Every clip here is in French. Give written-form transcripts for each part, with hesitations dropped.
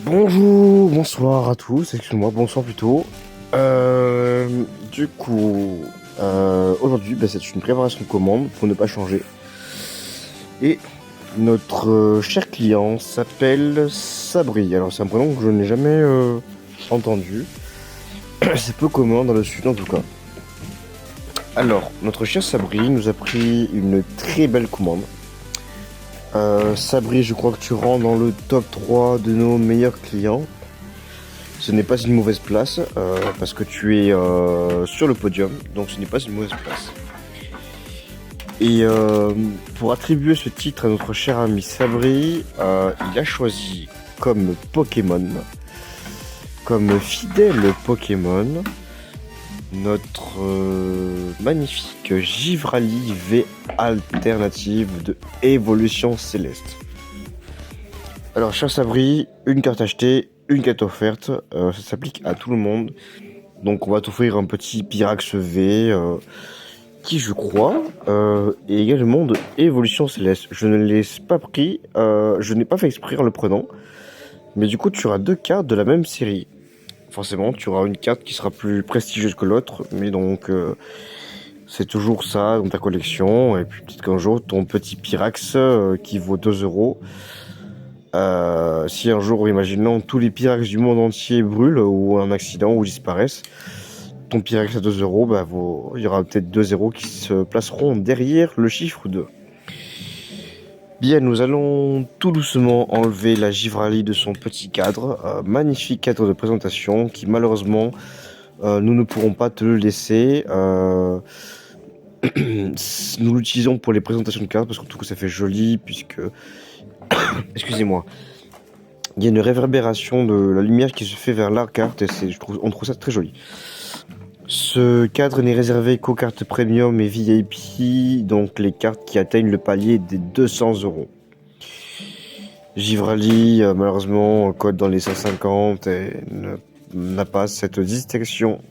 Bonjour, bonsoir à tous, excuse-moi, bonsoir plutôt. Du coup, aujourd'hui, c'est une préparation de commande pour ne pas changer. Et notre cher client s'appelle Sabri. Alors, c'est un prénom que je n'ai jamais entendu. C'est peu commun dans le sud en tout cas. Alors, notre cher Sabri nous a pris une très belle commande. Sabri, je crois que tu rentres dans le top 3 de nos meilleurs clients. Ce n'est pas une mauvaise place parce que tu es sur le podium, donc ce n'est pas une mauvaise place. Et pour attribuer ce titre à notre cher ami Sabri, il a choisi comme Pokémon, comme fidèle Pokémon, notre magnifique Givrali V alternative de Évolution Céleste. Alors, cher Sabri, une carte achetée, une carte offerte, ça s'applique à tout le monde. Donc on va t'offrir un petit Pyrax V qui je crois est également de Évolution Céleste. Je ne l'ai pas pris, je n'ai pas fait exprès en le prenant. Mais du coup tu auras deux cartes de la même série. Forcément tu auras une carte qui sera plus prestigieuse que l'autre. Mais donc c'est toujours ça dans ta collection. Et puis peut-être qu'un jour ton petit Pyrax qui vaut 2 €. Si un jour, imaginons, tous les Pyrax du monde entier brûlent ou un accident ou disparaissent, ton Pyrax à 2 €, il y aura peut-être 2 € qui se placeront derrière le chiffre 2. Bien, nous allons tout doucement enlever la Givrali de son petit cadre, magnifique cadre de présentation qui malheureusement nous ne pourrons pas te le laisser. Nous l'utilisons pour les présentations de cartes parce qu'en tout cas ça fait joli puisque excusez-moi. Il y a une réverbération de la lumière qui se fait vers la carte et on trouve ça très joli. Ce cadre n'est réservé qu'aux cartes premium et VIP, donc les cartes qui atteignent le palier des 200 €. Givrali, malheureusement, code dans les 150 et n'a pas cette distinction.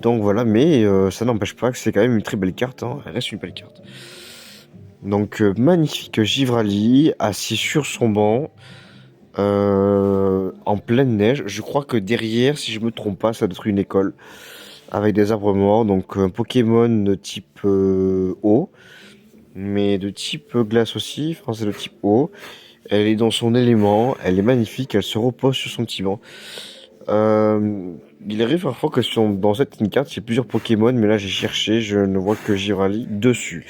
Donc voilà, mais ça n'empêche pas que c'est quand même une très belle carte, hein. Elle reste une belle carte. Donc magnifique Givrali, assis sur son banc. En pleine neige, je crois que derrière, si je me trompe pas, ça doit être une école avec des arbres morts, donc un Pokémon de type eau, mais de type glace aussi, enfin c'est de type eau. Elle est dans son élément, elle est magnifique, elle se repose sur son petit banc. Il arrive parfois que dans cette ligne carte, il y a plusieurs Pokémon, mais là j'ai cherché, je ne vois que Givrali dessus.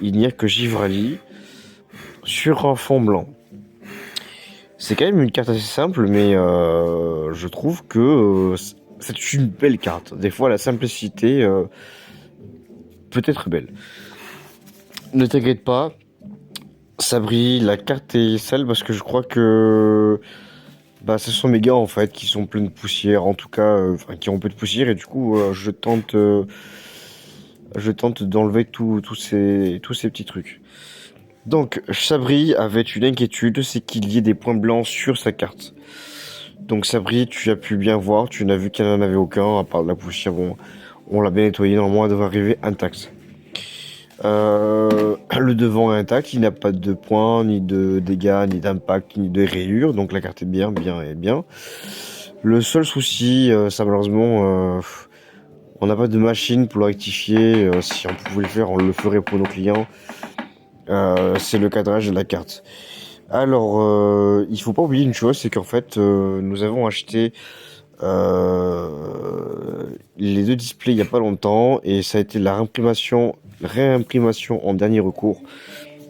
Il n'y a que Givrali sur un fond blanc. C'est quand même une carte assez simple, mais je trouve que c'est une belle carte. Des fois, la simplicité peut être belle. Ne t'inquiète pas, Sabri, la carte est sale parce que je crois que ce sont mes gars en fait qui sont pleins de poussière, en tout cas, qui ont un peu de poussière et du coup, je tente d'enlever tous ces petits trucs. Donc, Sabri avait une inquiétude, c'est qu'il y ait des points blancs sur sa carte. Donc Sabri, tu as pu bien voir, tu n'as vu qu'il n'y en avait aucun, à part de la poussière, bon, on l'a bien nettoyé, normalement elle devrait arriver intacte. Le devant est intact, il n'a pas de points, ni de dégâts, ni d'impact, ni de rayures, donc la carte est bien. Le seul souci, ça malheureusement, on n'a pas de machine pour le rectifier, si on pouvait le faire, on le ferait pour nos clients. C'est le cadrage de la carte. Alors, il faut pas oublier une chose, c'est qu'en fait, nous avons acheté les deux displays il y a pas longtemps et ça a été la réimprimation en dernier recours.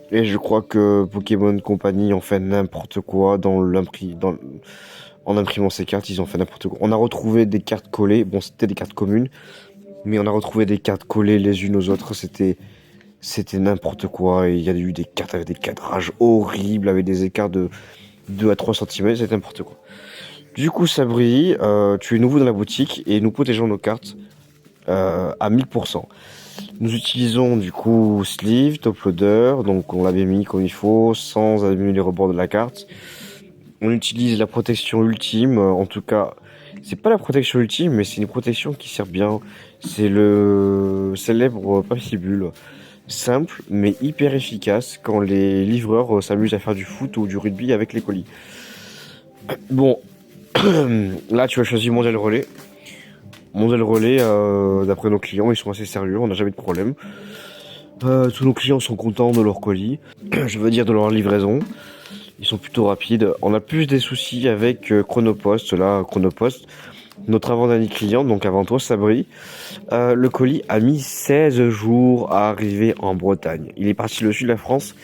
Et je crois que Pokémon Company ont fait n'importe quoi en imprimant ces cartes, ils ont fait n'importe quoi. On a retrouvé des cartes collées, bon c'était des cartes communes, mais on a retrouvé des cartes collées les unes aux autres, c'était n'importe quoi, et il y a eu des cartes avec des cadrages horribles, avec des écarts de 2 à 3 cm, c'est n'importe quoi. Du coup, Sabri, tu es nouveau dans la boutique et nous protégeons nos cartes à 1000%. Nous utilisons du coup sleeve, top loader, donc on l'avait mis comme il faut, sans abîmer les rebords de la carte. On utilise la protection ultime, en tout cas, c'est pas la protection ultime, mais c'est une protection qui sert bien. C'est le célèbre passibule. Simple mais hyper efficace quand les livreurs s'amusent à faire du foot ou du rugby avec les colis. Bon, là tu as choisi Mondial Relais. Mondial Relais, d'après nos clients, ils sont assez sérieux, on n'a jamais de problème. Tous nos clients sont contents de leur colis, je veux dire de leur livraison. Ils sont plutôt rapides. On a plus des soucis avec Chronopost. Là, Chronopost, notre avant-dernier client, donc avant toi, Sabri, le colis a mis 16 jours à arriver en Bretagne. Il est parti le sud de la France.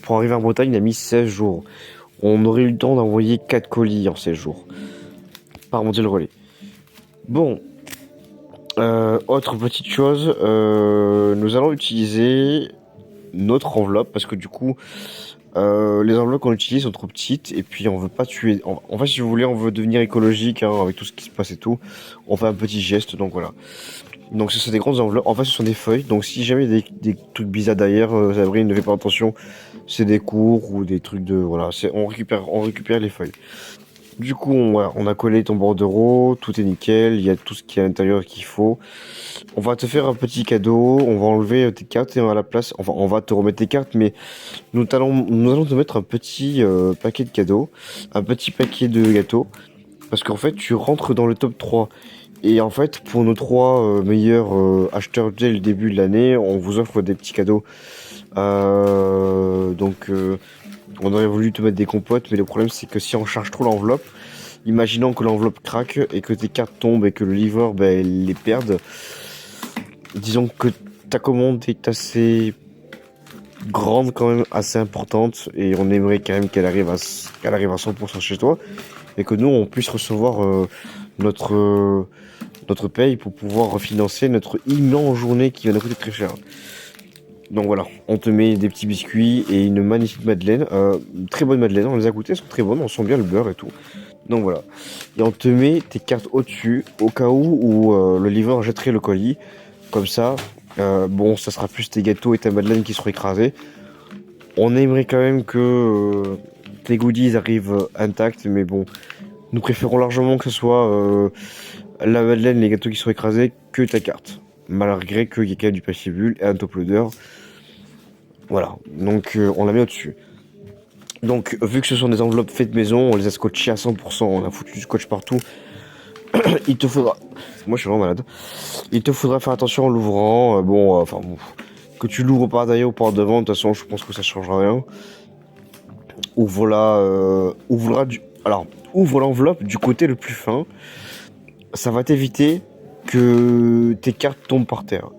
Pour arriver en Bretagne, il a mis 16 jours. On aurait eu le temps d'envoyer 4 colis en 16 jours. Par Mondial Relais. Bon, autre petite chose, nous allons utiliser notre enveloppe parce que du coup, les enveloppes qu'on utilise sont trop petites et puis on veut pas tuer. En fait, si vous voulez, on veut devenir écologique hein, avec tout ce qui se passe et tout. On fait un petit geste, donc voilà. Donc ce sont des grandes enveloppes. En fait, ce sont des feuilles. Donc si jamais il y a des trucs bizarres derrière, Sabrine ne fait pas attention. C'est des cours ou des trucs de voilà. On récupère les feuilles. Du coup, on a collé ton bordereau, tout est nickel, il y a tout ce qui est à l'intérieur qu'il faut. On va te faire un petit cadeau, on va enlever tes cartes et à la place, enfin, on va te remettre tes cartes, mais nous allons te mettre un petit paquet de cadeaux, un petit paquet de gâteaux, parce qu'en fait, tu rentres dans le top 3. Et en fait, pour nos 3 meilleurs acheteurs dès le début de l'année, on vous offre des petits cadeaux. Donc, on aurait voulu te mettre des compotes, mais le problème c'est que si on charge trop l'enveloppe, imaginons que l'enveloppe craque et que tes cartes tombent et que le livreur les perde, disons que ta commande est assez grande quand même, assez importante et on aimerait quand même qu'elle arrive à 100% chez toi et que nous on puisse recevoir notre paye pour pouvoir refinancer notre immense journée qui va nous coûter très cher. Donc voilà, on te met des petits biscuits et une magnifique madeleine, très bonne madeleine, on les a goûtées, elles sont très bonnes, on sent bien le beurre et tout. Donc voilà, et on te met tes cartes au-dessus au cas où le livreur jetterait le colis, comme ça, bon ça sera plus tes gâteaux et ta madeleine qui seront écrasés. On aimerait quand même que tes goodies arrivent intacts, mais bon, nous préférons largement que ce soit la madeleine, les gâteaux qui seront écrasés, que ta carte. Malgré qu'il y ait quand même du papier bulle et un top loader. Voilà, donc on la met au-dessus. Donc vu que ce sont des enveloppes faites maison, on les a scotchées à 100%, on a foutu du scotch partout. Il te faudra... Moi je suis vraiment malade. Il te faudra faire attention en l'ouvrant. Bon, que tu l'ouvres par derrière ou par devant, de toute façon je pense que ça changera rien. Ouvre l'enveloppe du côté le plus fin. Ça va t'éviter que tes cartes tombent par terre.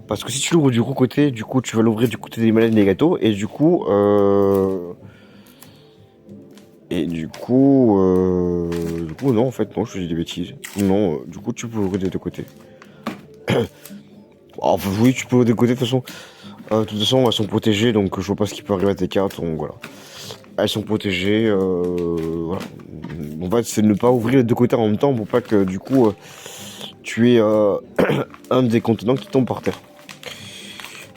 Parce que si tu l'ouvres du gros côté, du coup, tu vas l'ouvrir du côté des malades et des gâteaux, et du coup, non, en fait, non, je dis des bêtises. Non, du coup, tu peux l'ouvrir des deux côtés. Enfin, oui, tu peux l'ouvrir des deux côtés, de toute façon, elles sont protégées, donc je vois pas ce qui peut arriver à tes cartes, donc voilà. Elles sont protégées, voilà. En fait, c'est ne pas ouvrir les deux côtés en même temps pour pas que, du coup, tu aies un des contenants qui tombe par terre.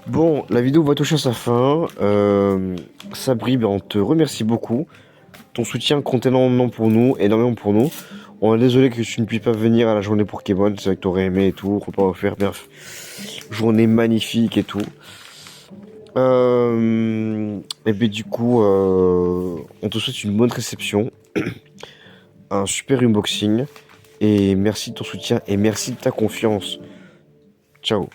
Bon, la vidéo va toucher à sa fin. Sabri, on te remercie beaucoup. Ton soutien compte énormément pour nous, On est désolé que tu ne puisses pas venir à la journée Pokémon, c'est vrai que t'aurais aimé et tout, repas offert, bref. Journée magnifique et tout. Et puis du coup, on te souhaite une bonne réception, un super unboxing, et merci de ton soutien et merci de ta confiance. Ciao.